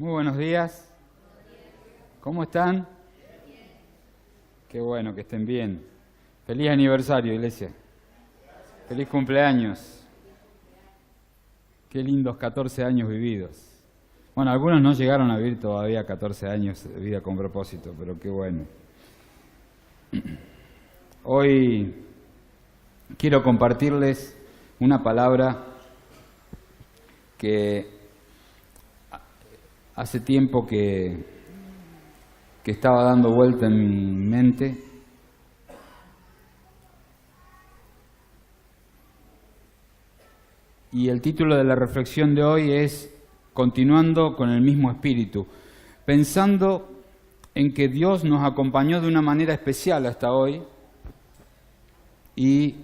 Muy buenos días. ¿Cómo están? Qué bueno que estén bien. Feliz aniversario, iglesia. Feliz cumpleaños. Qué lindos 14 años vividos. Bueno, algunos no llegaron a vivir todavía 14 años de vida con propósito, pero qué bueno. Hoy quiero compartirles una palabra que hace tiempo que estaba dando vuelta en mi mente. Y el título de la reflexión de hoy es Continuando con el mismo espíritu, pensando en que Dios nos acompañó de una manera especial hasta hoy y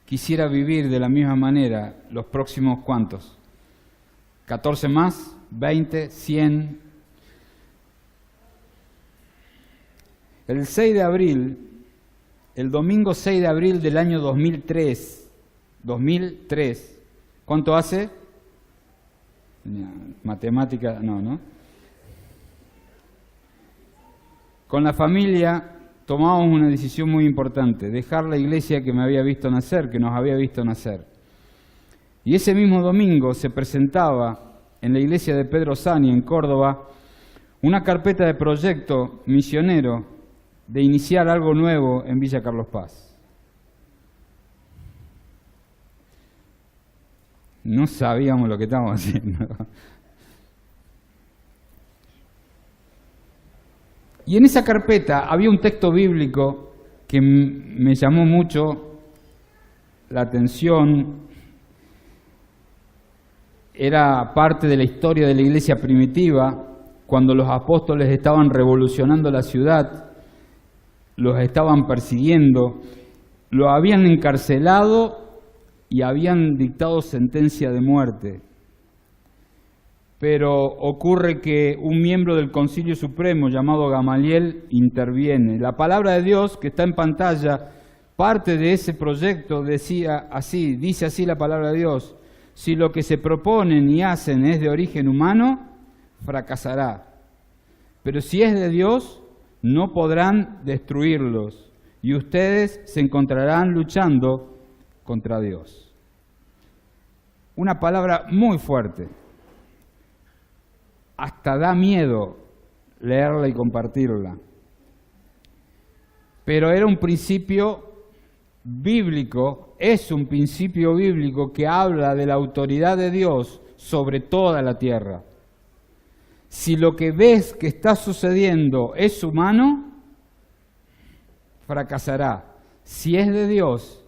quisiera vivir de la misma manera los próximos ¿cuántos? 14 más, 20, 100. El 6 de abril, el domingo 6 de abril del año 2003, ¿cuánto hace? Matemática, no. Con la familia tomamos una decisión muy importante, dejar la iglesia que me había visto nacer, que nos había visto nacer. Y ese mismo domingo se presentaba en la iglesia de Pedro Sani, en Córdoba, una carpeta de proyecto misionero de iniciar algo nuevo en Villa Carlos Paz. No sabíamos lo que estábamos haciendo. Y en esa carpeta había un texto bíblico que me llamó mucho la atención. Era parte de la historia de la iglesia primitiva, cuando los apóstoles estaban revolucionando la ciudad, los estaban persiguiendo, los habían encarcelado y habían dictado sentencia de muerte. Pero ocurre que un miembro del Concilio Supremo llamado Gamaliel interviene. La palabra de Dios que está en pantalla, parte de ese proyecto dice así la palabra de Dios: si lo que se proponen y hacen es de origen humano, fracasará. Pero si es de Dios, no podrán destruirlos y ustedes se encontrarán luchando contra Dios. Una palabra muy fuerte. Hasta da miedo leerla y compartirla. Pero era un principio bíblico, es un principio bíblico que habla de la autoridad de Dios sobre toda la tierra. Si lo que ves que está sucediendo es humano, fracasará. Si es de Dios,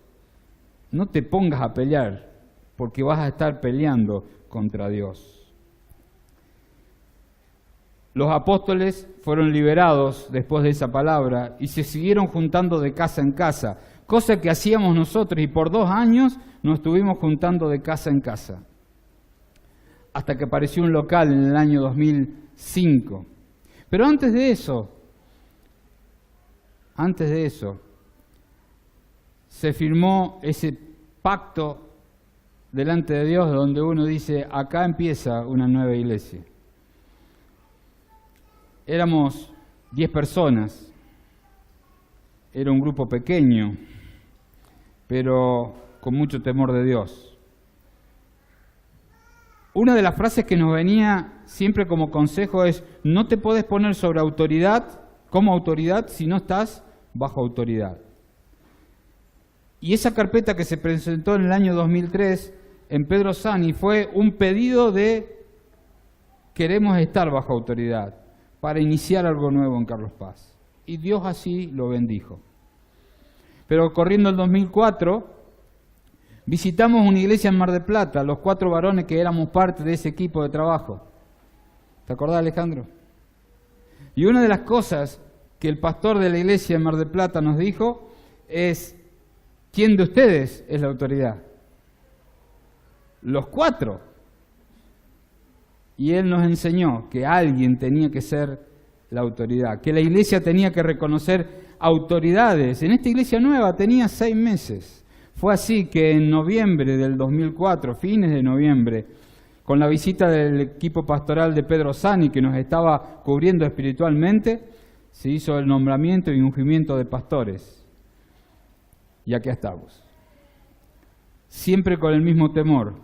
no te pongas a pelear, porque vas a estar peleando contra Dios. Los apóstoles fueron liberados después de esa palabra y se siguieron juntando de casa en casa, cosa que hacíamos nosotros, y por 2 años nos estuvimos juntando de casa en casa, hasta que apareció un local en el año 2005. Pero antes de eso, se firmó ese pacto delante de Dios donde uno dice, acá empieza una nueva iglesia. Éramos 10 personas, era un grupo pequeño, pero con mucho temor de Dios. Una de las frases que nos venía siempre como consejo es: no te podés poner sobre autoridad, como autoridad, si no estás bajo autoridad. Y esa carpeta que se presentó en el año 2003 en Pedro Sani fue un pedido de queremos estar bajo autoridad para iniciar algo nuevo en Carlos Paz. Y Dios así lo bendijo. Pero corriendo el 2004, visitamos una iglesia en Mar del Plata, los 4 varones que éramos parte de ese equipo de trabajo. ¿Te acordás, Alejandro? Y una de las cosas que el pastor de la iglesia en Mar del Plata nos dijo es: ¿quién de ustedes es la autoridad? Los 4. Y él nos enseñó que alguien tenía que ser la autoridad, que la iglesia tenía que reconocer autoridades. En esta iglesia nueva tenía 6 meses. Fue así que en noviembre del 2004, fines de noviembre, con la visita del equipo pastoral de Pedro Sani, que nos estaba cubriendo espiritualmente, se hizo el nombramiento y ungimiento de pastores. Y aquí estamos. Siempre con el mismo temor,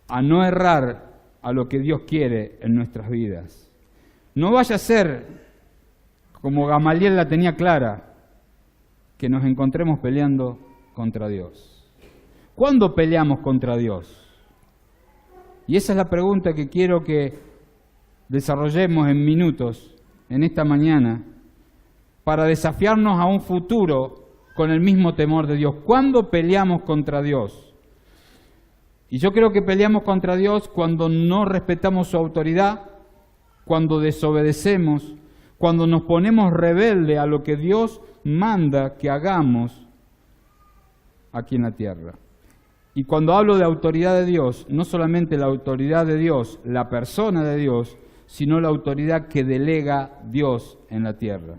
a no errar a lo que Dios quiere en nuestras vidas. No vaya a ser, como Gamaliel la tenía clara, que nos encontremos peleando contra Dios. ¿Cuándo peleamos contra Dios? Y esa es la pregunta que quiero que desarrollemos en minutos, en esta mañana, para desafiarnos a un futuro con el mismo temor de Dios. ¿Cuándo peleamos contra Dios? Y yo creo que peleamos contra Dios cuando no respetamos su autoridad, cuando desobedecemos, cuando nos ponemos rebelde a lo que Dios manda que hagamos aquí en la tierra. Y cuando hablo de autoridad de Dios, no solamente la autoridad de Dios, la persona de Dios, sino la autoridad que delega Dios en la tierra.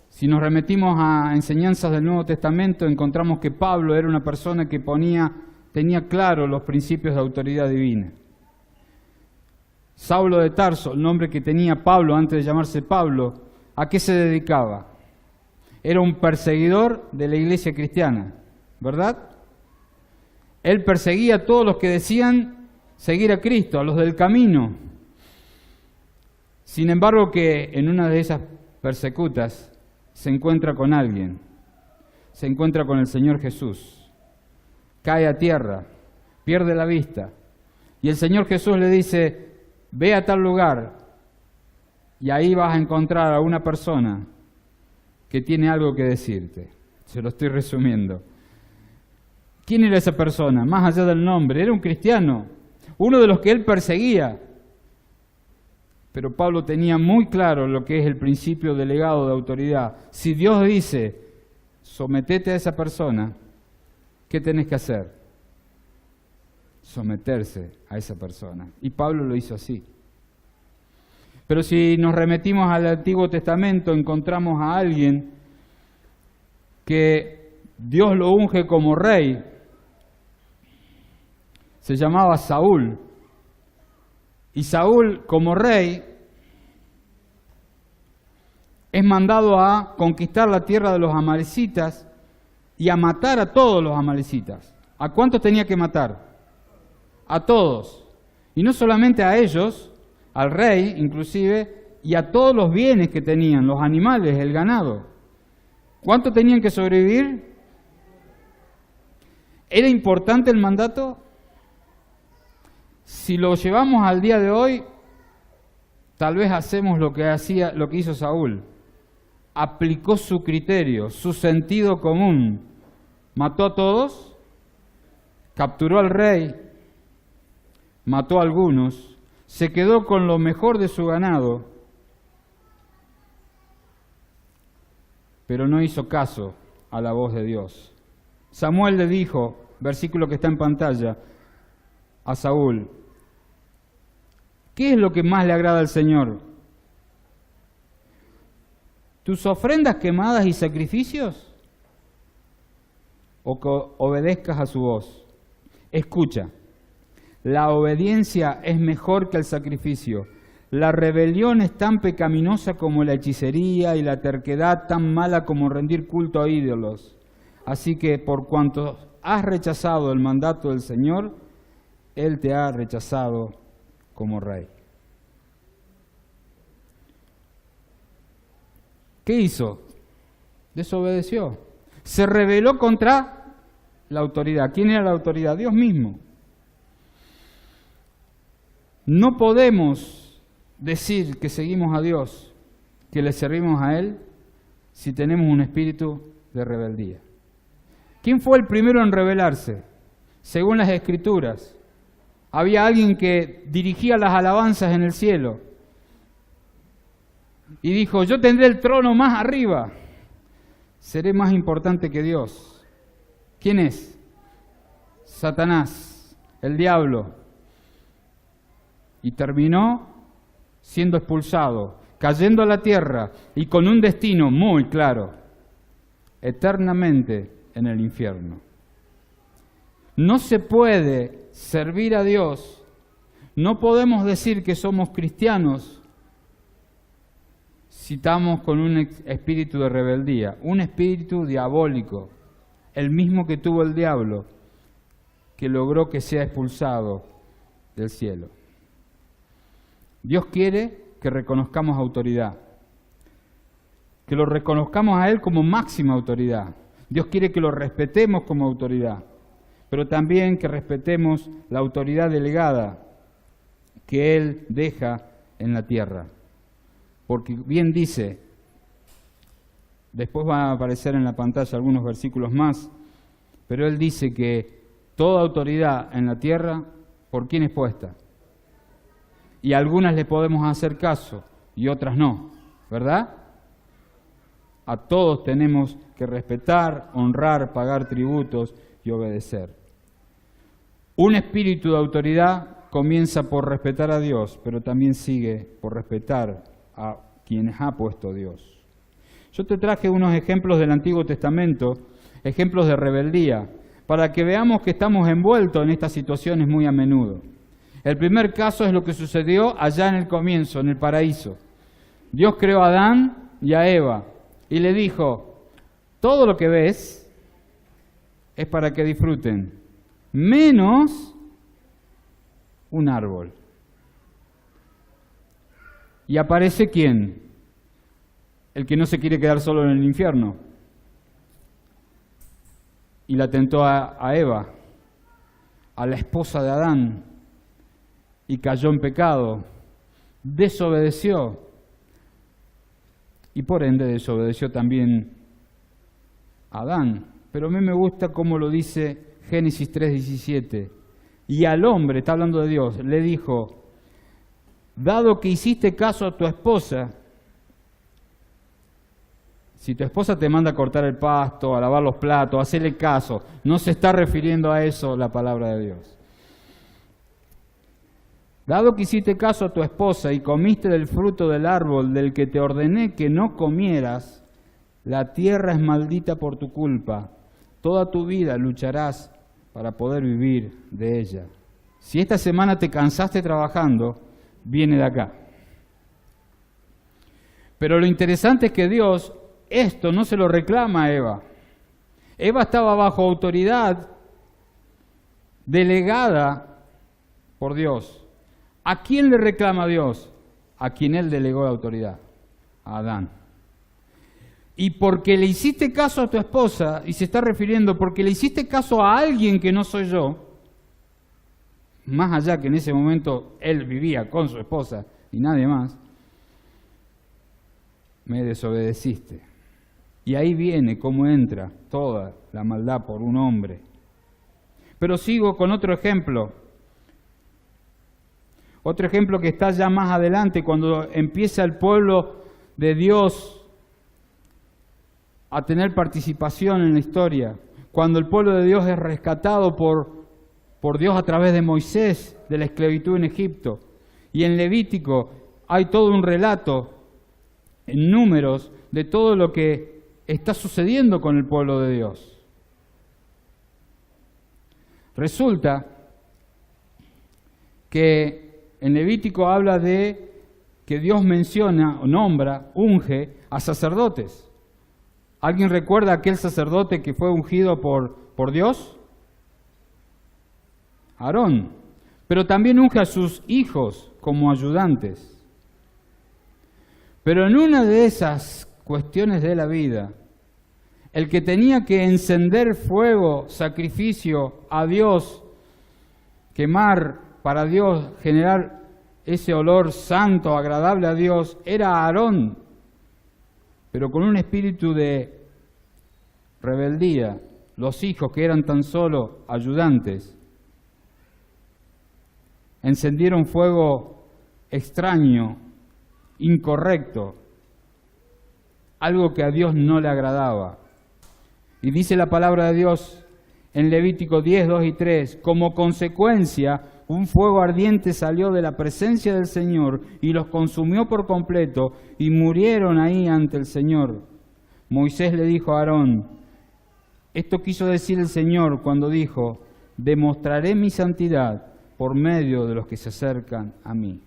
Si nos remitimos a enseñanzas del Nuevo Testamento, encontramos que Pablo era una persona que tenía claro los principios de autoridad divina. Saulo de Tarso, el nombre que tenía Pablo antes de llamarse Pablo, ¿a qué se dedicaba? Era un perseguidor de la iglesia cristiana, ¿verdad? Él perseguía a todos los que decían seguir a Cristo, a los del camino. Sin embargo, que en una de esas persecutas se encuentra con alguien, se encuentra con el Señor Jesús, cae a tierra, pierde la vista, y el Señor Jesús le dice: ve a tal lugar y ahí vas a encontrar a una persona que tiene algo que decirte. Se lo estoy resumiendo. ¿Quién era esa persona? Más allá del nombre, era un cristiano, uno de los que él perseguía. Pero Pablo tenía muy claro lo que es el principio delegado de autoridad. Si Dios dice, sometete a esa persona, ¿qué tenés que hacer? Someterse a esa persona. Y Pablo lo hizo así. Pero si nos remitimos al Antiguo Testamento, encontramos a alguien que Dios lo unge como rey. Se llamaba Saúl. Y Saúl, como rey, es mandado a conquistar la tierra de los amalecitas y a matar a todos los amalecitas. ¿A cuántos tenía que matar? A todos. Y no solamente a ellos, al rey inclusive, y a todos los bienes que tenían, los animales, el ganado. ¿Cuántos tenían que sobrevivir? ¿Era importante el mandato? Si lo llevamos al día de hoy, tal vez hacemos lo que hizo Saúl. Aplicó su criterio, su sentido común. Mató a todos, capturó al rey, mató a algunos, se quedó con lo mejor de su ganado, pero no hizo caso a la voz de Dios. Samuel le dijo, versículo que está en pantalla, a Saúl: ¿qué es lo que más le agrada al Señor? ¿Tus ofrendas quemadas y sacrificios? ¿O que obedezcas a su voz? Escucha, la obediencia es mejor que el sacrificio. La rebelión es tan pecaminosa como la hechicería y la terquedad tan mala como rendir culto a ídolos. Así que por cuanto has rechazado el mandato del Señor, Él te ha rechazado como rey. ¿Qué hizo? Desobedeció. Se rebeló contra la autoridad. ¿Quién era la autoridad? Dios mismo. No podemos decir que seguimos a Dios, que le servimos a Él, si tenemos un espíritu de rebeldía. ¿Quién fue el primero en rebelarse? Según las Escrituras, había alguien que dirigía las alabanzas en el cielo y dijo: yo tendré el trono más arriba, seré más importante que Dios. ¿Quién es? Satanás, el diablo. Y terminó siendo expulsado, cayendo a la tierra y con un destino muy claro: eternamente en el infierno. No se puede servir a Dios, no podemos decir que somos cristianos si estamos con un espíritu de rebeldía, un espíritu diabólico, el mismo que tuvo el diablo, que logró que sea expulsado del cielo. Dios quiere que reconozcamos autoridad, que lo reconozcamos a Él como máxima autoridad. Dios quiere que lo respetemos como autoridad, pero también que respetemos la autoridad delegada que Él deja en la tierra. Porque bien dice, después van a aparecer en la pantalla algunos versículos más, pero Él dice que toda autoridad en la tierra, ¿por quién es puesta? Y a algunas le podemos hacer caso y otras no, ¿verdad? A todos tenemos que respetar, honrar, pagar tributos y obedecer. Un espíritu de autoridad comienza por respetar a Dios, pero también sigue por respetar a quienes ha puesto Dios. Yo te traje unos ejemplos del Antiguo Testamento, ejemplos de rebeldía, para que veamos que estamos envueltos en estas situaciones muy a menudo. El primer caso es lo que sucedió allá en el comienzo, en el paraíso. Dios creó a Adán y a Eva y le dijo, todo lo que ves es para que disfruten, menos un árbol. Y aparece ¿quién? El que no se quiere quedar solo en el infierno. Y la tentó a Eva, a la esposa de Adán, y cayó en pecado, desobedeció, y por ende desobedeció también a Adán. Pero a mí me gusta cómo lo dice Génesis 3:17. Y al hombre, está hablando de Dios, le dijo, dado que hiciste caso a tu esposa, si tu esposa te manda a cortar el pasto, a lavar los platos, a hacerle caso, no se está refiriendo a eso la palabra de Dios. Dado que hiciste caso a tu esposa y comiste del fruto del árbol del que te ordené que no comieras, la tierra es maldita por tu culpa. Toda tu vida lucharás para poder vivir de ella. Si esta semana te cansaste trabajando, viene de acá. Pero lo interesante es que Dios esto no se lo reclama a Eva. Eva estaba bajo autoridad delegada por Dios. ¿A quién le reclama Dios? A quien Él delegó la autoridad, a Adán. Y porque le hiciste caso a tu esposa, y se está refiriendo porque le hiciste caso a alguien que no soy yo, más allá que en ese momento él vivía con su esposa y nadie más, me desobedeciste. Y ahí viene cómo entra toda la maldad por un hombre. Pero sigo con otro ejemplo. Otro ejemplo que está ya más adelante, cuando empieza el pueblo de Dios a tener participación en la historia. Cuando el pueblo de Dios es rescatado por Dios a través de Moisés, de la esclavitud en Egipto. Y en Levítico hay todo un relato, en Números, de todo lo que está sucediendo con el pueblo de Dios. Resulta que en Levítico habla de que Dios menciona, o nombra, unge a sacerdotes. ¿Alguien recuerda aquel sacerdote que fue ungido por Dios? Aarón. Pero también unge a sus hijos como ayudantes. Pero en una de esas cuestiones de la vida, el que tenía que encender fuego, sacrificio a Dios, quemar para Dios, generar ese olor santo, agradable a Dios, era Aarón, pero con un espíritu de rebeldía. Los hijos, que eran tan solo ayudantes, encendieron fuego extraño, incorrecto, algo que a Dios no le agradaba. Y dice la palabra de Dios en Levítico 10, 2 y 3, como consecuencia, un fuego ardiente salió de la presencia del Señor y los consumió por completo y murieron ahí ante el Señor. Moisés le dijo a Aarón, esto quiso decir el Señor cuando dijo, demostraré mi santidad por medio de los que se acercan a mí.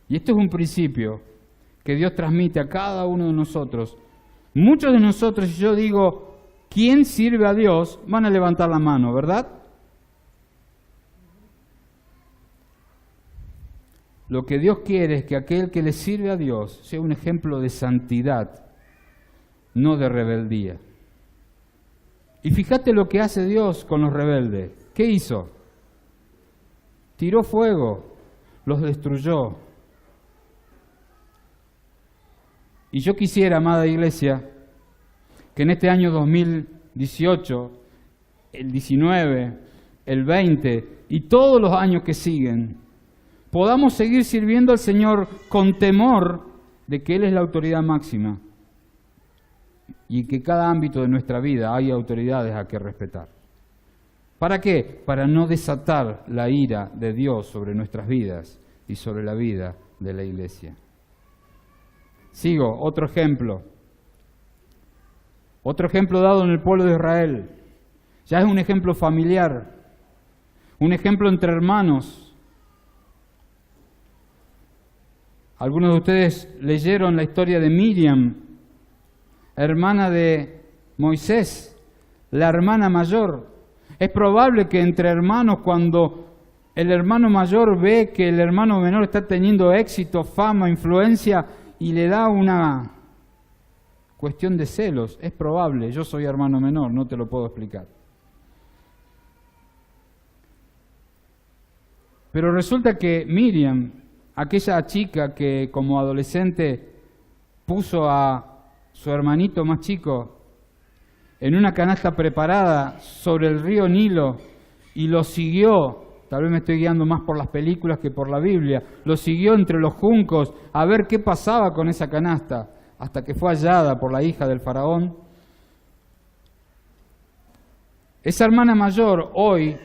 Y esto es un principio que Dios transmite a cada uno de nosotros. Muchos de nosotros, si yo digo, ¿quién sirve a Dios?, van a levantar la mano, ¿verdad? Lo que Dios quiere es que aquel que le sirve a Dios sea un ejemplo de santidad, no de rebeldía. Y fíjate lo que hace Dios con los rebeldes. ¿Qué hizo? Tiró fuego, los destruyó. Y yo quisiera, amada iglesia, que en este año 2018, el 19, el 20 y todos los años que siguen, podamos seguir sirviendo al Señor con temor de que Él es la autoridad máxima y que en cada ámbito de nuestra vida hay autoridades a que respetar. ¿Para qué? Para no desatar la ira de Dios sobre nuestras vidas y sobre la vida de la iglesia. Sigo, otro ejemplo. Otro ejemplo dado en el pueblo de Israel. Ya es un ejemplo familiar, un ejemplo entre hermanos. Algunos de ustedes leyeron la historia de Miriam, hermana de Moisés, la hermana mayor. Es probable que entre hermanos, cuando el hermano mayor ve que el hermano menor está teniendo éxito, fama, influencia, y le da una cuestión de celos, es probable. Yo soy hermano menor, no te lo puedo explicar. Pero resulta que Miriam, aquella chica que como adolescente puso a su hermanito más chico en una canasta preparada sobre el río Nilo y lo siguió, tal vez me estoy guiando más por las películas que por la Biblia, lo siguió entre los juncos a ver qué pasaba con esa canasta, hasta que fue hallada por la hija del faraón. Esa hermana mayor hoy,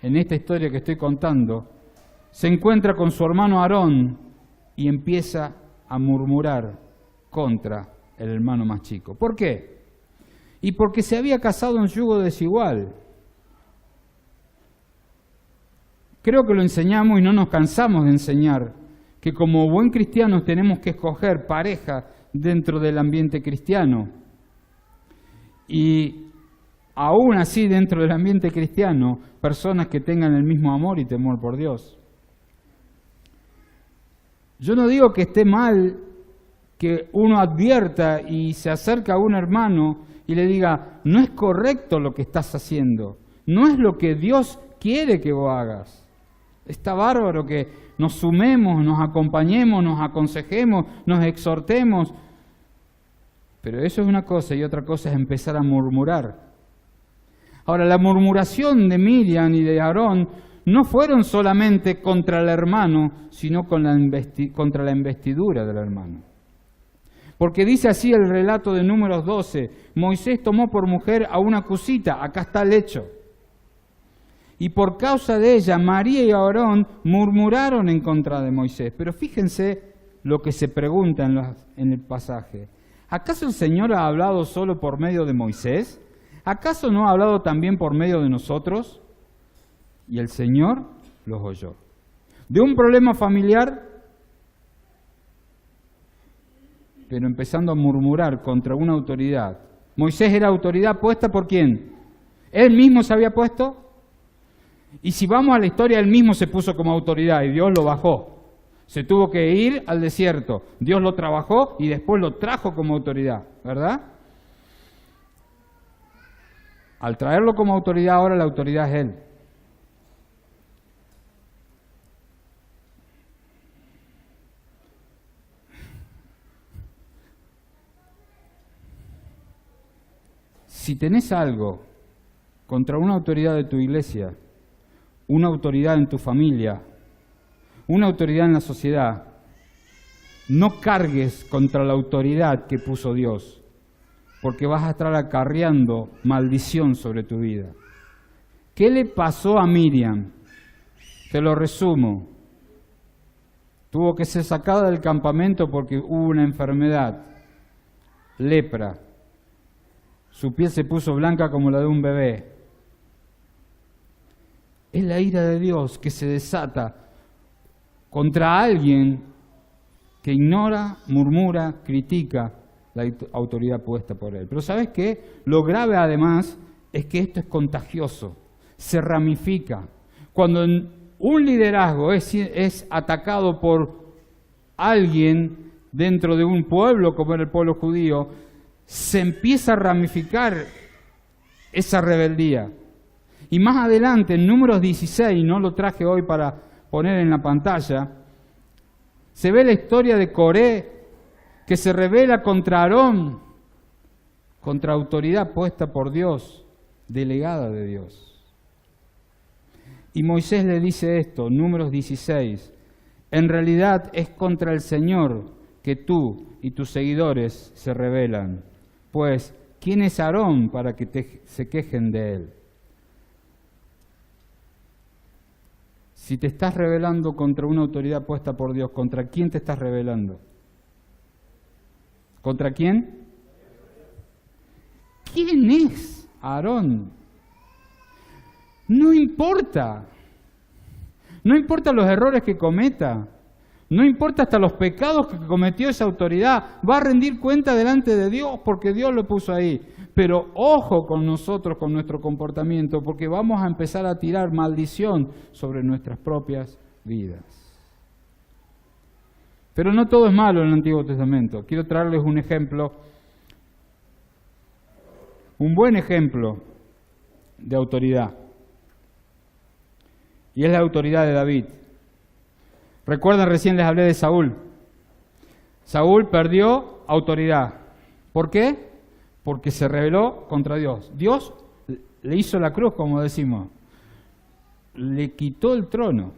en esta historia que estoy contando, se encuentra con su hermano Aarón y empieza a murmurar contra el hermano más chico. ¿Por qué? Y porque se había casado en yugo desigual. Creo que lo enseñamos y no nos cansamos de enseñar que como buen cristianos tenemos que escoger pareja dentro del ambiente cristiano. Y aún así dentro del ambiente cristiano, personas que tengan el mismo amor y temor por Dios. Yo no digo que esté mal que uno advierta y se acerca a un hermano y le diga, no es correcto lo que estás haciendo, no es lo que Dios quiere que vos hagas. Está bárbaro que nos sumemos, nos acompañemos, nos aconsejemos, nos exhortemos, pero eso es una cosa y otra cosa es empezar a murmurar. Ahora, la murmuración de Miriam y de Aarón no fueron solamente contra el hermano, sino contra la investidura del hermano. Porque dice así el relato de Números 12, Moisés tomó por mujer a una cusita, acá está el hecho. Y por causa de ella, María y Aarón murmuraron en contra de Moisés. Pero fíjense lo que se pregunta en el pasaje. ¿Acaso el Señor ha hablado solo por medio de Moisés? ¿Acaso no ha hablado también por medio de nosotros? Y el Señor los oyó. De un problema familiar, pero empezando a murmurar contra una autoridad. Moisés era autoridad puesta ¿por quién? ¿Él mismo se había puesto? Y si vamos a la historia, él mismo se puso como autoridad y Dios lo bajó. Se tuvo que ir al desierto. Dios lo trabajó y después lo trajo como autoridad, ¿verdad? Al traerlo como autoridad, ahora la autoridad es él. Si tenés algo contra una autoridad de tu iglesia, una autoridad en tu familia, una autoridad en la sociedad, no cargues contra la autoridad que puso Dios, porque vas a estar acarreando maldición sobre tu vida. ¿Qué le pasó a Miriam? Te lo resumo. Tuvo que ser sacada del campamento porque hubo una enfermedad, lepra. Su piel se puso blanca como la de un bebé. Es la ira de Dios que se desata contra alguien que ignora, murmura, critica la autoridad puesta por Él. Pero ¿sabes qué? Lo grave además es que esto es contagioso, se ramifica. Cuando un liderazgo es atacado por alguien dentro de un pueblo, como era el pueblo judío, se empieza a ramificar esa rebeldía. Y más adelante, en Números 16, no lo traje hoy para poner en la pantalla, se ve la historia de Coré, que se rebela contra Aarón, contra autoridad puesta por Dios, delegada de Dios. Y Moisés le dice esto, Números 16, en realidad es contra el Señor que tú y tus seguidores se rebelan, pues ¿quién es Aarón para que se quejen de él? Si te estás rebelando contra una autoridad puesta por Dios, ¿contra quién te estás rebelando? ¿Contra quién? ¿Quién es Aarón? No importa. No importa los errores que cometa. No importa hasta los pecados que cometió esa autoridad. Va a rendir cuenta delante de Dios porque Dios lo puso ahí. Pero ojo con nosotros, con nuestro comportamiento, porque vamos a empezar a tirar maldición sobre nuestras propias vidas. Pero no todo es malo en el Antiguo Testamento. Quiero traerles un ejemplo, un buen ejemplo de autoridad. Y es la autoridad de David. Recuerdan, recién les hablé de Saúl. Saúl perdió autoridad. ¿Por qué? Porque se rebeló contra Dios. Dios le hizo la cruz, como decimos. Le quitó el trono.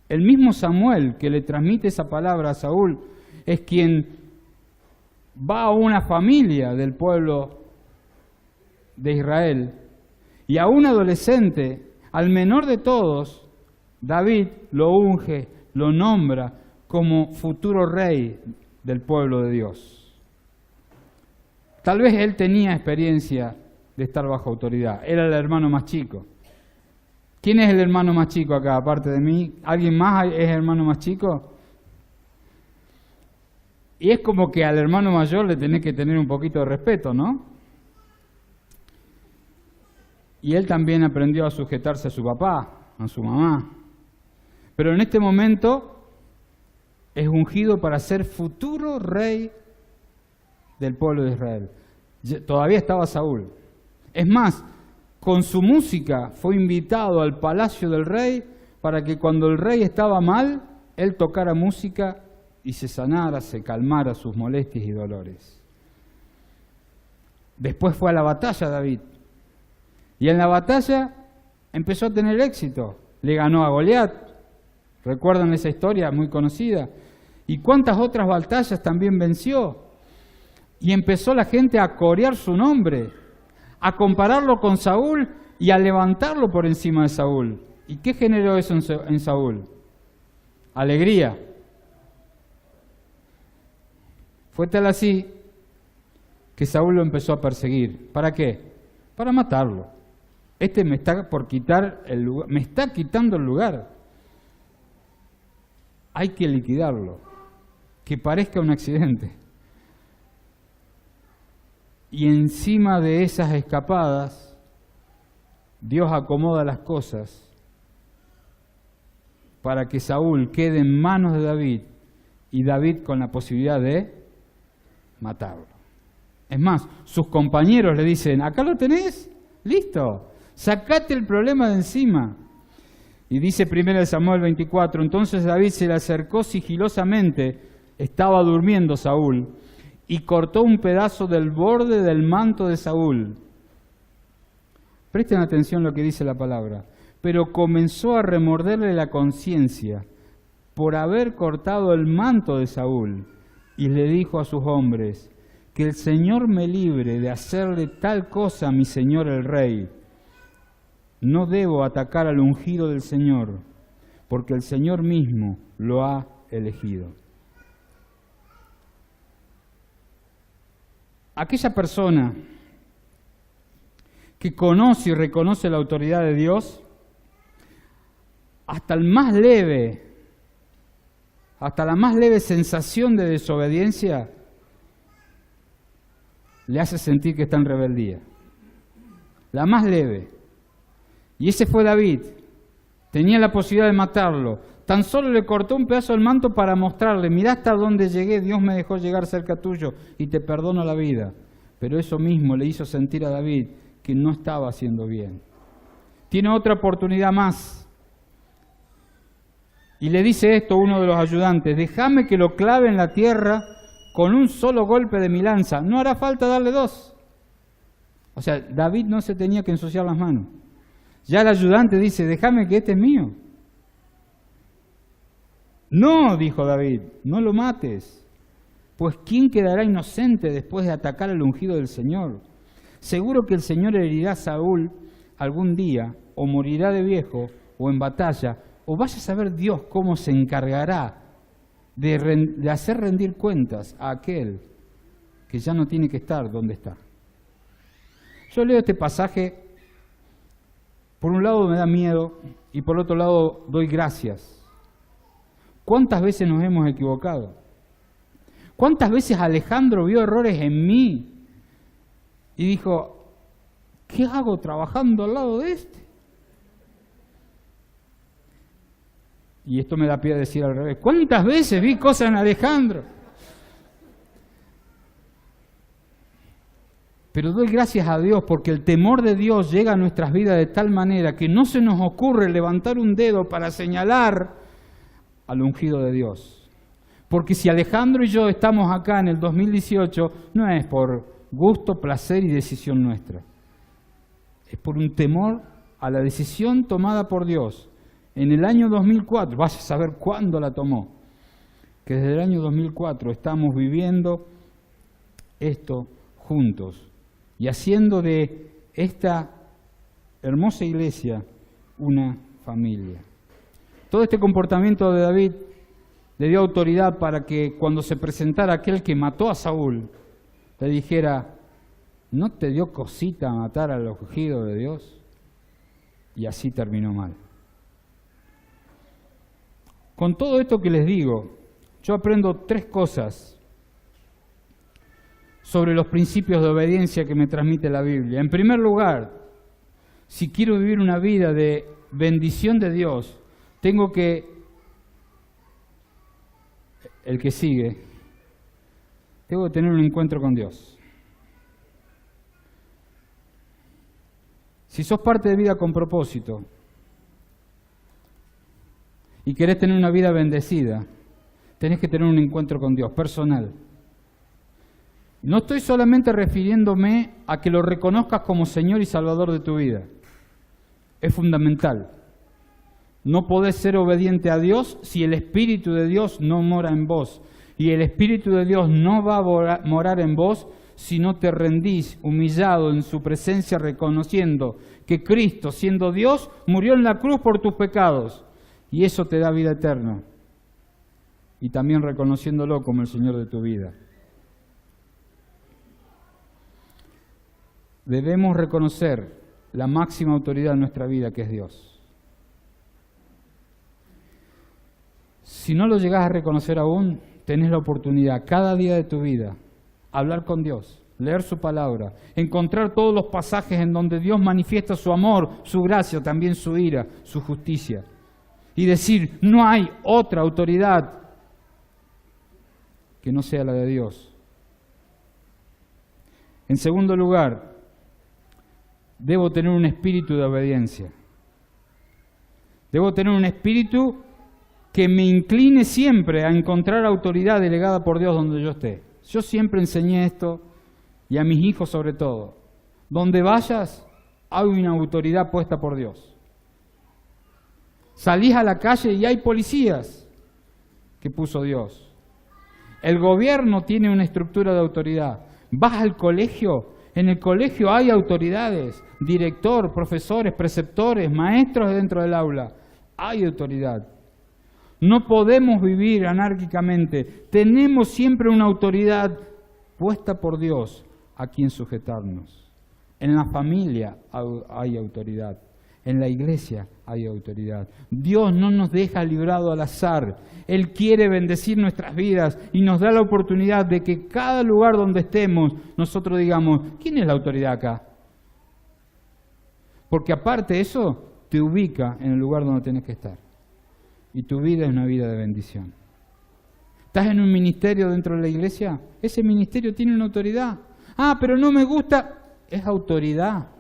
El mismo Samuel que le transmite esa palabra a Saúl es quien va a una familia del pueblo de Israel y a un adolescente, al menor de todos, David lo unge, lo nombra como futuro rey del pueblo de Dios. Tal vez él tenía experiencia de estar bajo autoridad. Era el hermano más chico. ¿Quién es el hermano más chico acá, aparte de mí? ¿Alguien más es hermano más chico? Y es como que al hermano mayor le tenés que tener un poquito de respeto, ¿no? Y él también aprendió a sujetarse a su papá, a su mamá. Pero en este momento es ungido para ser futuro rey del pueblo de Israel. Todavía estaba Saúl. Es más, con su música fue invitado al palacio del rey para que cuando el rey estaba mal, él tocara música y se sanara, se calmara sus molestias y dolores. Después fue a la batalla David. Y en la batalla empezó a tener éxito. Le ganó a Goliat. ¿Recuerdan esa historia muy conocida? ¿Y cuántas otras batallas también venció? Y empezó la gente a corear su nombre, a compararlo con Saúl y a levantarlo por encima de Saúl. ¿Y qué generó eso en Saúl? Alegría. Fue tal así que Saúl lo empezó a perseguir. ¿Para qué? Para matarlo. Este me está por quitar el lugar, me está quitando el lugar. Hay que liquidarlo. Que parezca un accidente. Y encima de esas escapadas, Dios acomoda las cosas para que Saúl quede en manos de David y David con la posibilidad de matarlo. Es más, sus compañeros le dicen, ¿acá lo tenés? Listo, sacate el problema de encima. Y dice 1 Samuel 24, entonces David se le acercó sigilosamente, estaba durmiendo Saúl, y cortó un pedazo del borde del manto de Saúl. Presten atención a lo que dice la palabra. Pero comenzó a remorderle la conciencia por haber cortado el manto de Saúl, y le dijo a sus hombres, que el Señor me libre de hacerle tal cosa a mi señor el rey. No debo atacar al ungido del Señor, porque el Señor mismo lo ha elegido. Aquella persona que conoce y reconoce la autoridad de Dios hasta la más leve sensación de desobediencia le hace sentir que está en rebeldía. La más leve. Y ese fue David. Tenía la posibilidad de matarlo. Tan solo le cortó un pedazo del manto para mostrarle, mirá hasta dónde llegué, Dios me dejó llegar cerca tuyo y te perdono la vida. Pero eso mismo le hizo sentir a David que no estaba haciendo bien. Tiene otra oportunidad más. Y le dice esto uno de los ayudantes, déjame que lo clave en la tierra con un solo golpe de mi lanza. No hará falta darle dos. O sea, David no se tenía que ensuciar las manos. Ya el ayudante dice, déjame que este es mío. No, dijo David, no lo mates. Pues ¿quién quedará inocente después de atacar al ungido del Señor? Seguro que el Señor herirá a Saúl algún día, o morirá de viejo, o en batalla, o vaya a saber Dios cómo se encargará de hacer rendir cuentas a aquel que ya no tiene que estar donde está. Yo leo este pasaje, por un lado me da miedo, y por otro lado doy gracias. ¿Cuántas veces nos hemos equivocado? ¿Cuántas veces Alejandro vio errores en mí y dijo, ¿qué hago trabajando al lado de este? Y esto me da pie a decir al revés. ¿Cuántas veces vi cosas en Alejandro? Pero doy gracias a Dios porque el temor de Dios llega a nuestras vidas de tal manera que no se nos ocurre levantar un dedo para señalar al ungido de Dios. Porque si Alejandro y yo estamos acá en el 2018, no es por gusto, placer y decisión nuestra. Es por un temor a la decisión tomada por Dios en el año 2004. Vas a saber cuándo la tomó. Que desde el año 2004 estamos viviendo esto juntos y haciendo de esta hermosa iglesia una familia. Todo este comportamiento de David le dio autoridad para que cuando se presentara aquel que mató a Saúl, le dijera, ¿no te dio cosita matar al ungido de Dios? Y así terminó mal. Con todo esto que les digo, yo aprendo 3 cosas sobre los principios de obediencia que me transmite la Biblia. En primer lugar, si quiero vivir una vida de bendición de Dios, tengo que, el que sigue, tengo que tener un encuentro con Dios. Si sos parte de Vida con Propósito y querés tener una vida bendecida, tenés que tener un encuentro con Dios, personal. No estoy solamente refiriéndome a que lo reconozcas como Señor y Salvador de tu vida. Es fundamental. No podés ser obediente a Dios si el Espíritu de Dios no mora en vos. Y el Espíritu de Dios no va a morar en vos si no te rendís humillado en su presencia, reconociendo que Cristo, siendo Dios, murió en la cruz por tus pecados. Y eso te da vida eterna. Y también reconociéndolo como el Señor de tu vida. Debemos reconocer la máxima autoridad en nuestra vida, que es Dios. Si no lo llegás a reconocer aún, tenés la oportunidad cada día de tu vida, hablar con Dios, leer su palabra, encontrar todos los pasajes en donde Dios manifiesta su amor, su gracia, también su ira, su justicia. Y decir, no hay otra autoridad que no sea la de Dios. En segundo lugar, debo tener un espíritu de obediencia. Debo tener un espíritu que me incline siempre a encontrar autoridad delegada por Dios donde yo esté. Yo siempre enseñé esto, y a mis hijos sobre todo. Donde vayas, hay una autoridad puesta por Dios. Salís a la calle y hay policías que puso Dios. El gobierno tiene una estructura de autoridad. Vas al colegio, en el colegio hay autoridades, director, profesores, preceptores, maestros dentro del aula. Hay autoridad. No podemos vivir anárquicamente. Tenemos siempre una autoridad puesta por Dios a quien sujetarnos. En la familia hay autoridad. En la iglesia hay autoridad. Dios no nos deja librado al azar. Él quiere bendecir nuestras vidas y nos da la oportunidad de que cada lugar donde estemos, nosotros digamos, ¿quién es la autoridad acá? Porque aparte de eso, te ubica en el lugar donde tenés que estar. Y tu vida es una vida de bendición. ¿Estás en un ministerio dentro de la iglesia? Ese ministerio tiene una autoridad. Ah, pero no me gusta. Es autoridad.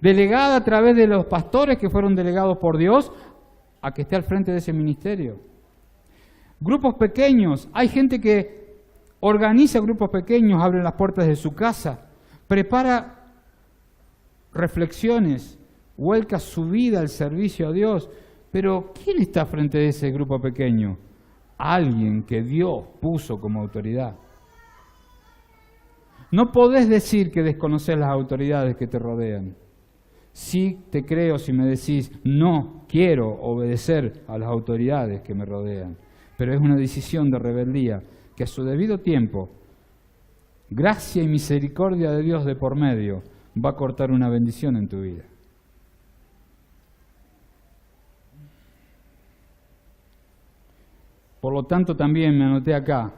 Delegada a través de los pastores que fueron delegados por Dios a que esté al frente de ese ministerio. Grupos pequeños. Hay gente que organiza grupos pequeños, abre las puertas de su casa, prepara reflexiones, vuelca su vida al servicio a Dios. Pero ¿quién está frente de ese grupo pequeño? Alguien que Dios puso como autoridad. No podés decir que desconoces las autoridades que te rodean. Sí te creo si me decís, no quiero obedecer a las autoridades que me rodean. Pero es una decisión de rebeldía que a su debido tiempo, gracia y misericordia de Dios de por medio, va a cortar una bendición en tu vida. Por lo tanto, también me anoté acá,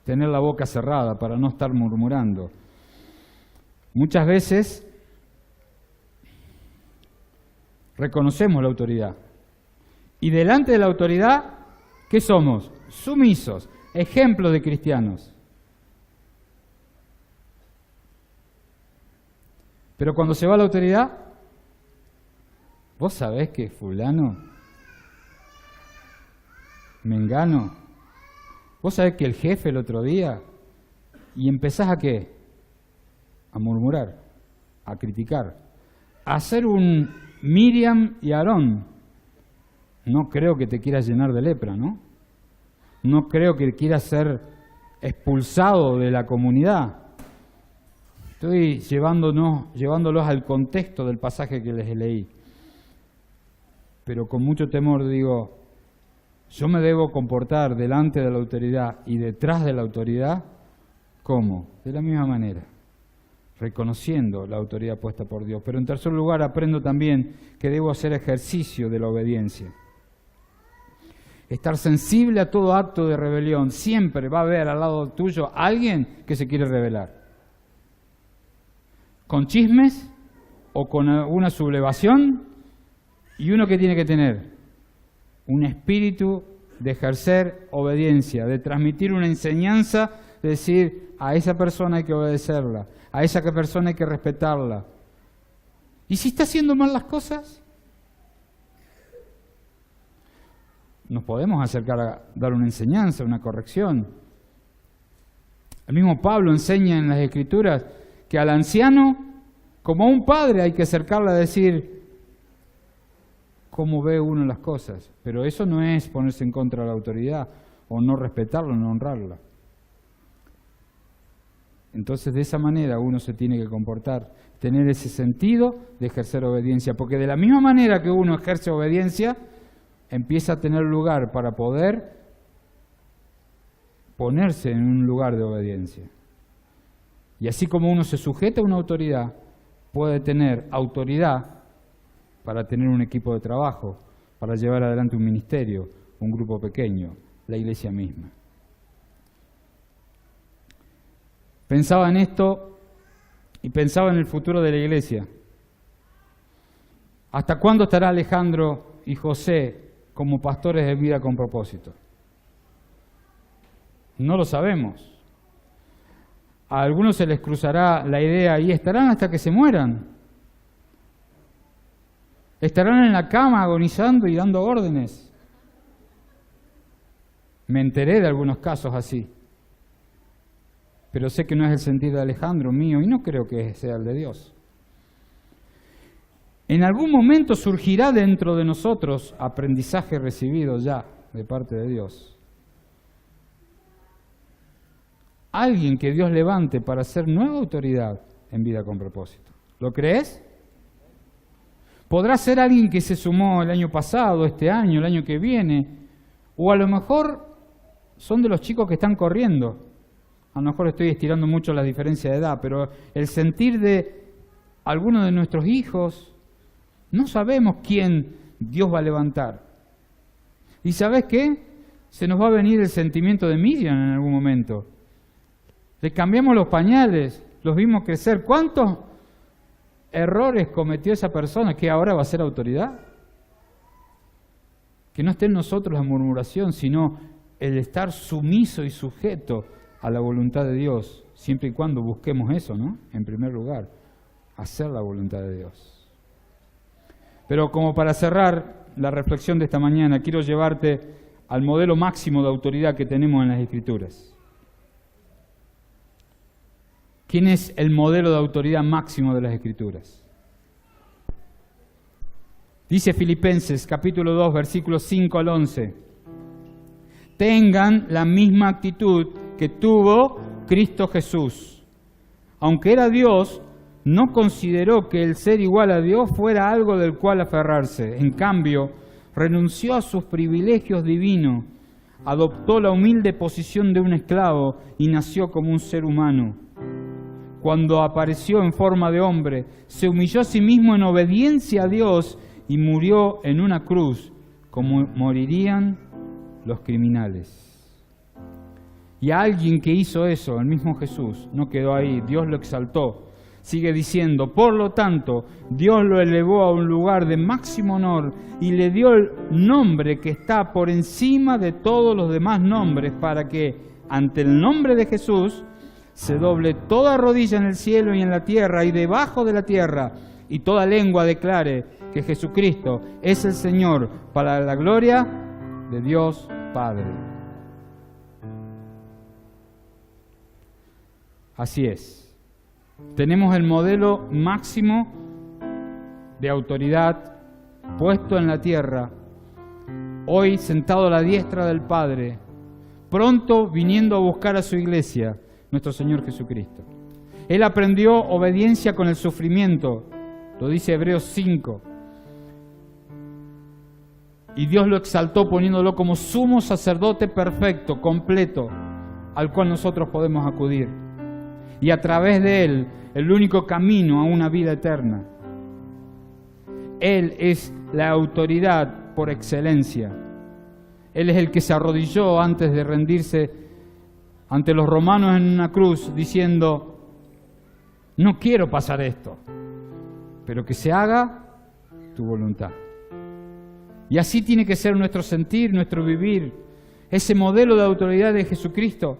tener la boca cerrada para no estar murmurando. Muchas veces reconocemos la autoridad. Y delante de la autoridad, ¿qué somos? Sumisos, ejemplos de cristianos. Pero cuando se va la autoridad, ¿vos sabés que fulano, mengano, vos sabés que el jefe el otro día, y empezás a qué? A murmurar, a criticar, a hacer un Miriam y Aarón. No creo que te quieras llenar de lepra, ¿no? No creo que quieras ser expulsado de la comunidad. Estoy llevándolos al contexto del pasaje que les leí. Pero con mucho temor digo, yo me debo comportar delante de la autoridad y detrás de la autoridad, ¿cómo? De la misma manera, reconociendo la autoridad puesta por Dios. Pero en tercer lugar, aprendo también que debo hacer ejercicio de la obediencia. Estar sensible a todo acto de rebelión. Siempre va a haber al lado tuyo alguien que se quiere rebelar. Con chismes o con una sublevación, y uno que tiene que tener un espíritu de ejercer obediencia, de transmitir una enseñanza, de decir, a esa persona hay que obedecerla, a esa persona hay que respetarla. ¿Y si está haciendo mal las cosas? Nos podemos acercar a dar una enseñanza, una corrección. El mismo Pablo enseña en las Escrituras que al anciano, como a un padre, hay que acercarle a decir cómo ve uno las cosas. Pero eso no es ponerse en contra de la autoridad, o no respetarla, o no honrarla. Entonces, de esa manera uno se tiene que comportar, tener ese sentido de ejercer obediencia, porque de la misma manera que uno ejerce obediencia, empieza a tener lugar para poder ponerse en un lugar de obediencia. Y así como uno se sujeta a una autoridad, puede tener autoridad para tener un equipo de trabajo, para llevar adelante un ministerio, un grupo pequeño, la iglesia misma. Pensaba en esto y pensaba en el futuro de la iglesia. ¿Hasta cuándo estará Alejandro y José como pastores de Vida con Propósito? No lo sabemos. A algunos se les cruzará la idea y estarán hasta que se mueran. Estarán en la cama agonizando y dando órdenes. Me enteré de algunos casos así. Pero sé que no es el sentir de Alejandro, mío, y no creo que sea el de Dios. En algún momento surgirá dentro de nosotros aprendizaje recibido ya de parte de Dios. Alguien que Dios levante para ser nueva autoridad en Vida con Propósito. ¿Lo crees? Podrá ser alguien que se sumó el año pasado, este año, el año que viene, o a lo mejor son de los chicos que están corriendo. A lo mejor estoy estirando mucho la diferencia de edad, pero el sentir de algunos de nuestros hijos, No sabemos quién Dios va a levantar. ¿Y sabes qué? Se nos va a venir el sentimiento de Miriam en algún momento. Le cambiamos los pañales, los vimos crecer. ¿Cuántos errores cometió esa persona que ahora va a ser autoridad? Que no esté en nosotros la murmuración, sino el estar sumiso y sujeto a la voluntad de Dios, siempre y cuando busquemos eso, ¿no? En primer lugar, hacer la voluntad de Dios. Pero como para cerrar la reflexión de esta mañana, quiero llevarte al modelo máximo de autoridad que tenemos en las Escrituras. ¿Quién es el modelo de autoridad máximo de las Escrituras? Dice Filipenses capítulo 2, versículos 5 al 11. Tengan la misma actitud que tuvo Cristo Jesús. Aunque era Dios, no consideró que el ser igual a Dios fuera algo del cual aferrarse. En cambio, renunció a sus privilegios divinos, adoptó la humilde posición de un esclavo y nació como un ser humano. Cuando apareció en forma de hombre, se humilló a sí mismo en obediencia a Dios y murió en una cruz, como morirían los criminales. Y a alguien que hizo eso, el mismo Jesús, no quedó ahí, Dios lo exaltó. Sigue diciendo, por lo tanto, Dios lo elevó a un lugar de máximo honor y le dio el nombre que está por encima de todos los demás nombres, para que ante el nombre de Jesús se doble toda rodilla en el cielo y en la tierra y debajo de la tierra, y toda lengua declare que Jesucristo es el Señor, para la gloria de Dios Padre. Así es. Tenemos el modelo máximo de autoridad puesto en la tierra, hoy sentado a la diestra del Padre, pronto viniendo a buscar a su iglesia, nuestro Señor Jesucristo. Él aprendió obediencia con el sufrimiento, lo dice Hebreos 5. Y Dios lo exaltó poniéndolo como sumo sacerdote perfecto, completo, al cual nosotros podemos acudir. Y a través de Él, el único camino a una vida eterna. Él es la autoridad por excelencia. Él es el que se arrodilló antes de rendirse ante los romanos en una cruz, diciendo, no quiero pasar esto, pero que se haga tu voluntad. Y así tiene que ser nuestro sentir, nuestro vivir, ese modelo de autoridad de Jesucristo.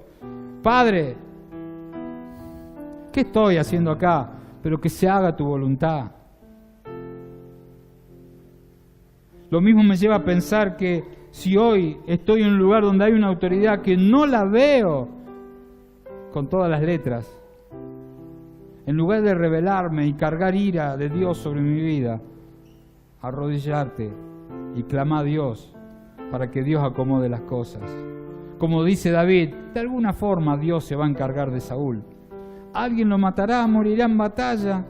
Padre, ¿qué estoy haciendo acá? Pero que se haga tu voluntad. Lo mismo me lleva a pensar que si hoy estoy en un lugar donde hay una autoridad que no la veo con todas las letras, en lugar de rebelarme y cargar ira de Dios sobre mi vida, arrodillarte y clama a Dios para que Dios acomode las cosas. Como dice David, de alguna forma Dios se va a encargar de Saúl. Alguien lo matará, morirá en batalla.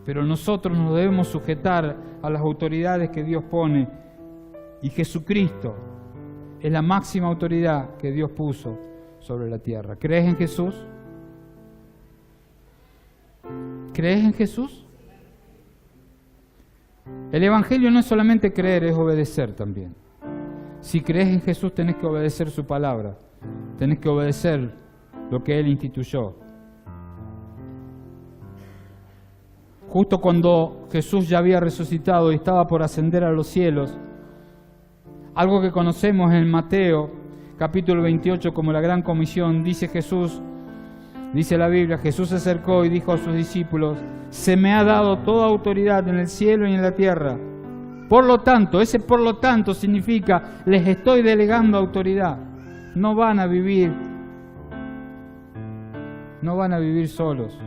Pero nosotros nos debemos sujetar a las autoridades que Dios pone. Y Jesucristo es la máxima autoridad que Dios puso sobre la tierra. ¿Crees en Jesús? ¿Crees en Jesús? El Evangelio no es solamente creer, es obedecer también. Si crees en Jesús, tenés que obedecer su palabra. Tenés que obedecer lo que Él instituyó. Justo cuando Jesús ya había resucitado y estaba por ascender a los cielos, algo que conocemos en Mateo, capítulo 28, como la Gran Comisión, dice Jesús, dice la Biblia, Jesús se acercó y dijo a sus discípulos, se me ha dado toda autoridad en el cielo y en la tierra. Por lo tanto, ese por lo tanto significa, les estoy delegando autoridad. No van a vivir solos.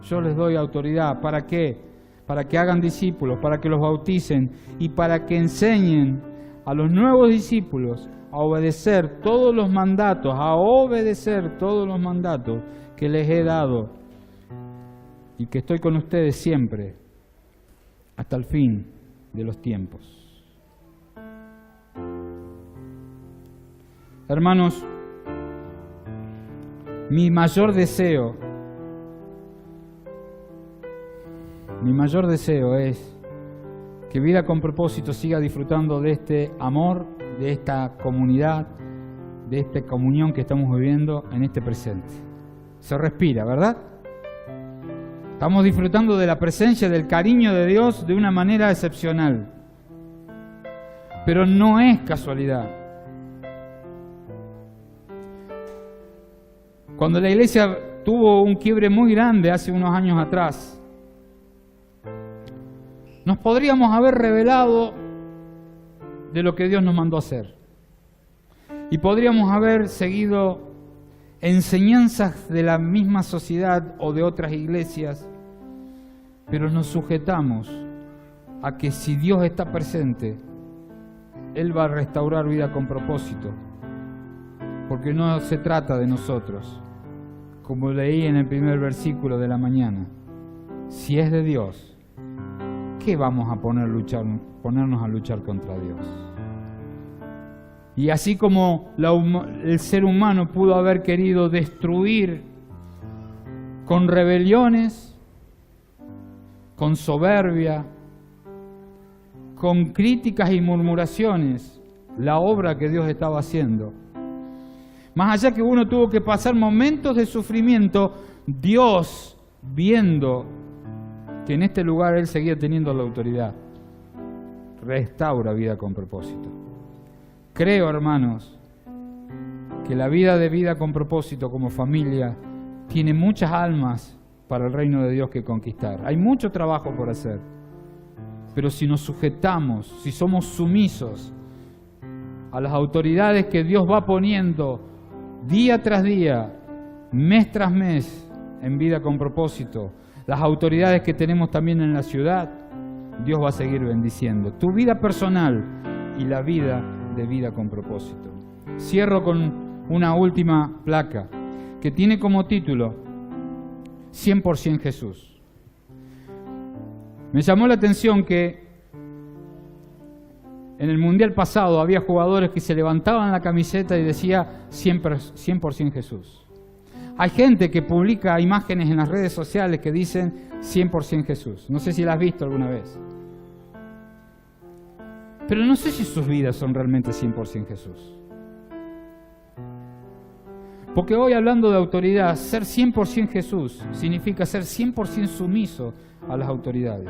Yo les doy autoridad. ¿Para qué? Para que hagan discípulos, para que los bauticen y para que enseñen a los nuevos discípulos a obedecer todos los mandatos, que les he dado y que estoy con ustedes siempre hasta el fin de los tiempos. Hermanos, mi mayor deseo mi mayor deseo es que Vida con Propósito siga disfrutando de este amor, de esta comunidad, de esta comunión que estamos viviendo en este presente. Se respira, ¿verdad? Estamos disfrutando de la presencia, del cariño de Dios de una manera excepcional. Pero no es casualidad. Cuando la iglesia tuvo un quiebre muy grande hace unos años atrás, nos podríamos haber revelado de lo que Dios nos mandó a hacer. Y podríamos haber seguido enseñanzas de la misma sociedad o de otras iglesias, pero nos sujetamos a que si Dios está presente, Él va a restaurar Vida con Propósito, porque no se trata de nosotros, como leí en el primer versículo de la mañana. Si es de Dios, ¿qué vamos a ponernos a luchar contra Dios? Y así como el ser humano pudo haber querido destruir con rebeliones, con soberbia, con críticas y murmuraciones, la obra que Dios estaba haciendo, más allá que uno tuvo que pasar momentos de sufrimiento, Dios, viendo que en este lugar Él seguía teniendo la autoridad, restaura Vida con Propósito. Creo, hermanos, que la vida de Vida con Propósito como familia tiene muchas almas para el reino de Dios que conquistar. Hay mucho trabajo por hacer, pero si nos sujetamos, si somos sumisos a las autoridades que Dios va poniendo día tras día, mes tras mes, en Vida con Propósito, las autoridades que tenemos también en la ciudad, Dios va a seguir bendiciendo tu vida personal y la vida de Vida con Propósito. Cierro con una última placa que tiene como título 100% Jesús. Me llamó la atención que en el Mundial pasado había jugadores que se levantaban la camiseta y decía 100% Jesús. Hay gente que publica imágenes en las redes sociales que dicen 100% Jesús. No sé si las has visto alguna vez. Pero no sé si sus vidas son realmente 100% Jesús. Porque hoy, hablando de autoridad, ser 100% Jesús significa ser 100% sumiso a las autoridades.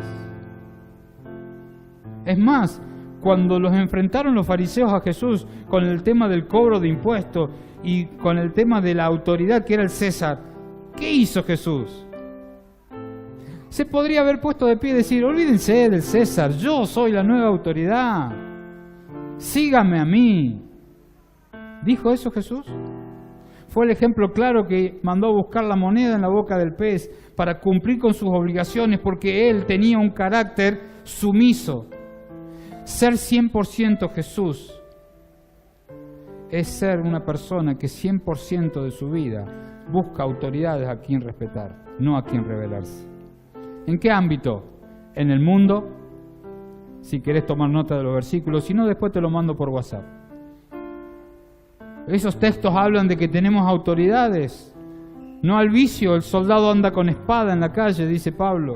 Es más, cuando los enfrentaron los fariseos a Jesús con el tema del cobro de impuestos y con el tema de la autoridad que era el César, ¿qué hizo Jesús? Se podría haber puesto de pie y decir, olvídense del César, yo soy la nueva autoridad, síganme a mí. ¿Dijo eso Jesús? Fue el ejemplo claro que mandó a buscar la moneda en la boca del pez para cumplir con sus obligaciones, porque él tenía un carácter sumiso. Ser 100% Jesús es ser una persona que 100% de su vida busca autoridades a quien respetar, no a quien rebelarse. ¿En qué ámbito? En el mundo, si querés tomar nota de los versículos, si no después te lo mando por WhatsApp. Esos textos hablan de que tenemos autoridades, no al vicio. El soldado anda con espada en la calle, dice Pablo.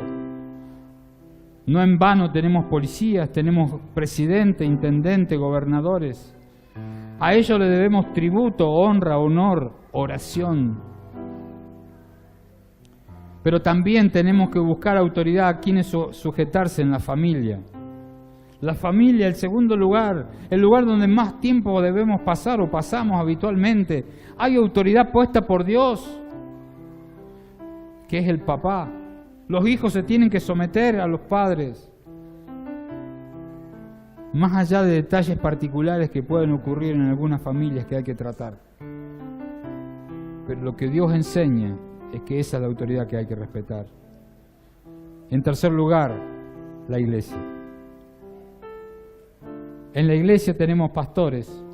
No en vano tenemos policías, tenemos presidente, intendente, gobernadores. A ellos le debemos tributo, honra, honor, oración. Pero también tenemos que buscar autoridad a quienes sujetarse en la familia. La familia, el segundo lugar, el lugar donde más tiempo debemos pasar o pasamos habitualmente. Hay autoridad puesta por Dios, que es el papá. Los hijos se tienen que someter a los padres. Más allá de detalles particulares que pueden ocurrir en algunas familias que hay que tratar. Pero lo que Dios enseña es que esa es la autoridad que hay que respetar. En tercer lugar, la iglesia. En la iglesia tenemos pastores,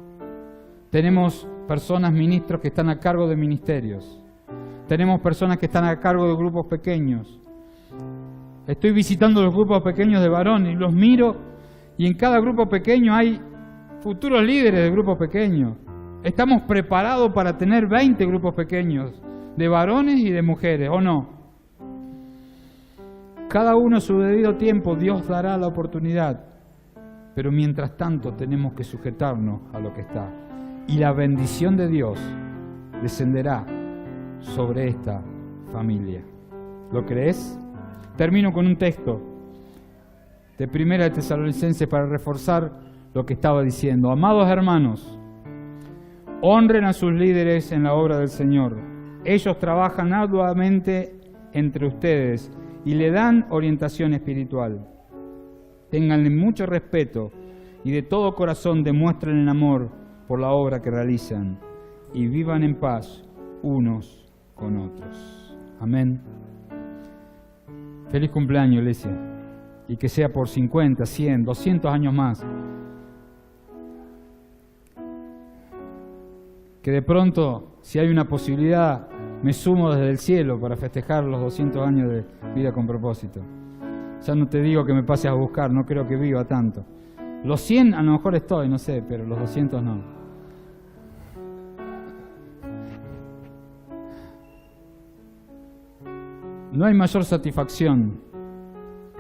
tenemos personas, ministros que están a cargo de ministerios, tenemos personas que están a cargo de grupos pequeños. Estoy visitando los grupos pequeños de varones y los miro, y en cada grupo pequeño hay futuros líderes de grupos pequeños. Estamos preparados para tener 20 grupos pequeños de varones y de mujeres, ¿o no? Cada uno a su debido tiempo, Dios dará la oportunidad. Pero mientras tanto tenemos que sujetarnos a lo que está. Y la bendición de Dios descenderá sobre esta familia. ¿Lo crees? Termino con un texto de 1 Tesalonicenses para reforzar lo que estaba diciendo. Amados hermanos, honren a sus líderes en la obra del Señor. Ellos trabajan arduamente entre ustedes y le dan orientación espiritual. Ténganle mucho respeto y de todo corazón demuestren el amor por la obra que realizan y vivan en paz unos con otros. Amén. Feliz cumpleaños, iglesia. Y que sea por 50, 100, 200 años más. Que de pronto, si hay una posibilidad, me sumo desde el cielo para festejar los 200 años de vida con propósito. Ya no te digo que me pases a buscar, no creo que viva tanto. Los 100 a lo mejor estoy, no sé, pero los 200 no. No hay mayor satisfacción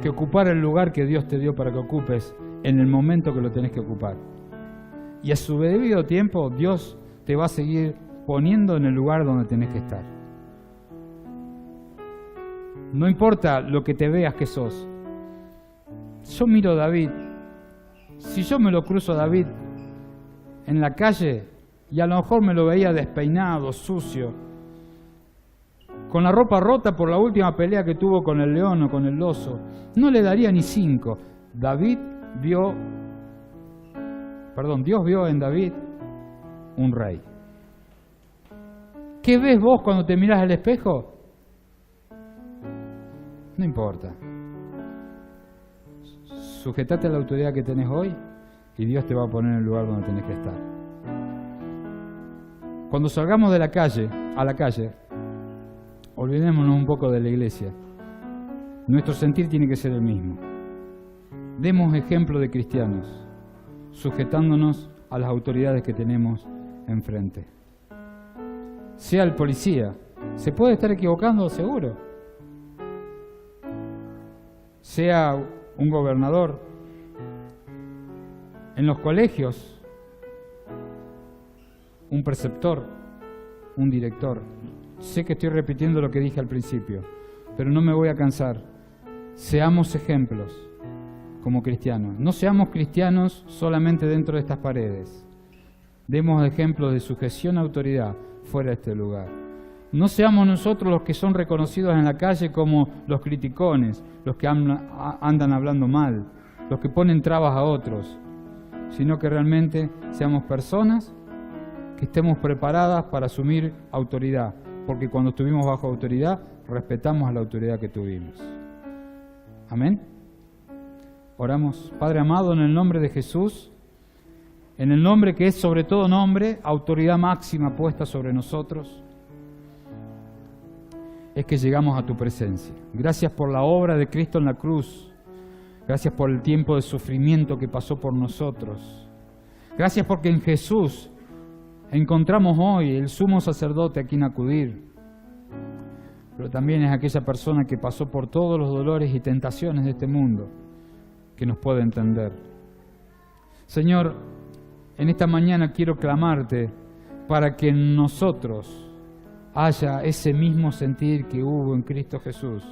que ocupar el lugar que Dios te dio para que ocupes en el momento que lo tenés que ocupar. Y a su debido tiempo, Dios te va a seguir poniendo en el lugar donde tenés que estar. No importa lo que te veas que sos. Yo miro a David. Si yo me lo cruzo a David en la calle y a lo mejor me lo veía despeinado, sucio, con la ropa rota por la última pelea que tuvo con el león o con el oso, no le daría ni 5. Dios vio en David un rey. ¿Qué ves vos cuando te mirás al espejo? No importa. Sujetate a la autoridad que tenés hoy y Dios te va a poner en el lugar donde tenés que estar. Cuando salgamos de la calle, a la calle, olvidémonos un poco de la iglesia. Nuestro sentir tiene que ser el mismo. Demos ejemplo de cristianos, sujetándonos a las autoridades que tenemos enfrente. Sea el policía, se puede estar equivocando, seguro. Sea un gobernador, en los colegios, un preceptor, un director. Sé que estoy repitiendo lo que dije al principio, pero no me voy a cansar. Seamos ejemplos como cristianos. No seamos cristianos solamente dentro de estas paredes. Demos ejemplos de sujeción a autoridad fuera de este lugar. No seamos nosotros los que son reconocidos en la calle como los criticones, los que andan hablando mal, los que ponen trabas a otros, sino que realmente seamos personas que estemos preparadas para asumir autoridad, porque cuando estuvimos bajo autoridad, respetamos a la autoridad que tuvimos. Amén. Oramos. Padre amado, en el nombre de Jesús, en el nombre que es sobre todo nombre, autoridad máxima puesta sobre nosotros, es que llegamos a tu presencia. Gracias por la obra de Cristo en la cruz. Gracias por el tiempo de sufrimiento que pasó por nosotros. Gracias porque en Jesús encontramos hoy el sumo sacerdote a quien acudir. Pero también es aquella persona que pasó por todos los dolores y tentaciones de este mundo que nos puede entender. Señor, en esta mañana quiero clamarte para que en nosotros haya ese mismo sentir que hubo en Cristo Jesús.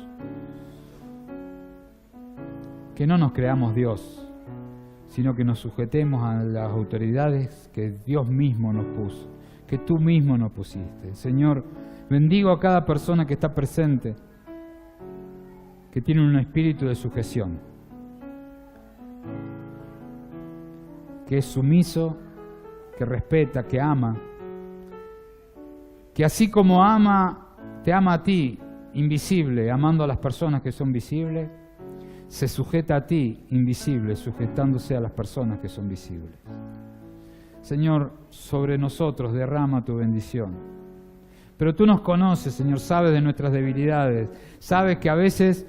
Que no nos creamos Dios, sino que nos sujetemos a las autoridades que Dios mismo nos puso, que tú mismo nos pusiste. Señor, bendigo a cada persona que está presente, que tiene un espíritu de sujeción, que es sumiso, que respeta, que ama, que así como te ama a ti, invisible, amando a las personas que son visibles, se sujeta a ti, invisible, sujetándose a las personas que son visibles. Señor, sobre nosotros derrama tu bendición. Pero tú nos conoces, Señor, sabes de nuestras debilidades, sabes que a veces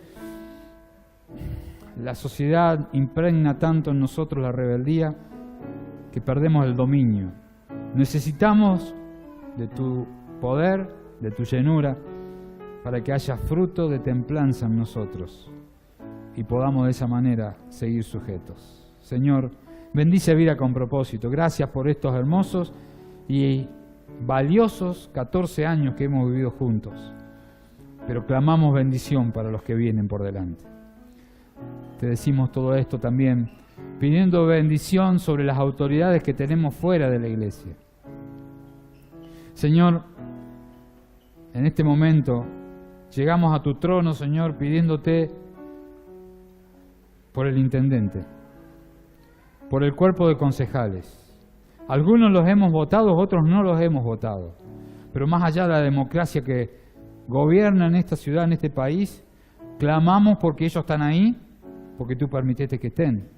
la sociedad impregna tanto en nosotros la rebeldía que perdemos el dominio. Necesitamos de tu poder, de tu llenura, para que haya fruto de templanza en nosotros. y podamos de esa manera seguir sujetos. Señor, bendice Vida con Propósito. Gracias por estos hermosos y valiosos 14 años que hemos vivido juntos. Pero clamamos bendición para los que vienen por delante. Te decimos todo esto también pidiendo bendición sobre las autoridades que tenemos fuera de la iglesia. Señor, en este momento llegamos a tu trono, Señor, pidiéndote por el intendente, por el cuerpo de concejales. Algunos los hemos votado, otros no los hemos votado. Pero más allá de la democracia que gobierna en esta ciudad, en este país, clamamos porque ellos están ahí, porque tú permitiste que estén,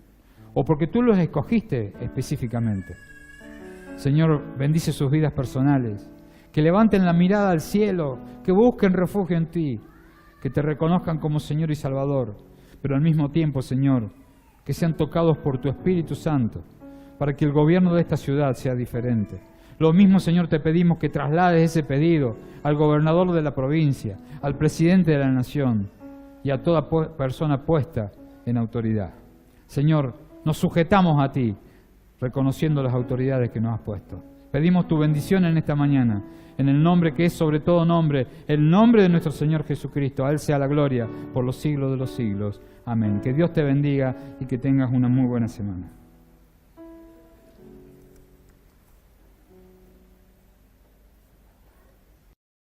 o porque tú los escogiste específicamente. Señor, bendice sus vidas personales, que levanten la mirada al cielo, que busquen refugio en ti, que te reconozcan como Señor y Salvador, pero al mismo tiempo, Señor, que sean tocados por tu Espíritu Santo, para que el gobierno de esta ciudad sea diferente. Lo mismo, Señor, te pedimos que traslades ese pedido al gobernador de la provincia, al presidente de la nación y a toda persona puesta en autoridad. Señor, nos sujetamos a ti, reconociendo las autoridades que nos has puesto. Pedimos tu bendición en esta mañana, en el nombre que es sobre todo nombre, el nombre de nuestro Señor Jesucristo. A Él sea la gloria por los siglos de los siglos. Amén. Que Dios te bendiga y que tengas una muy buena semana.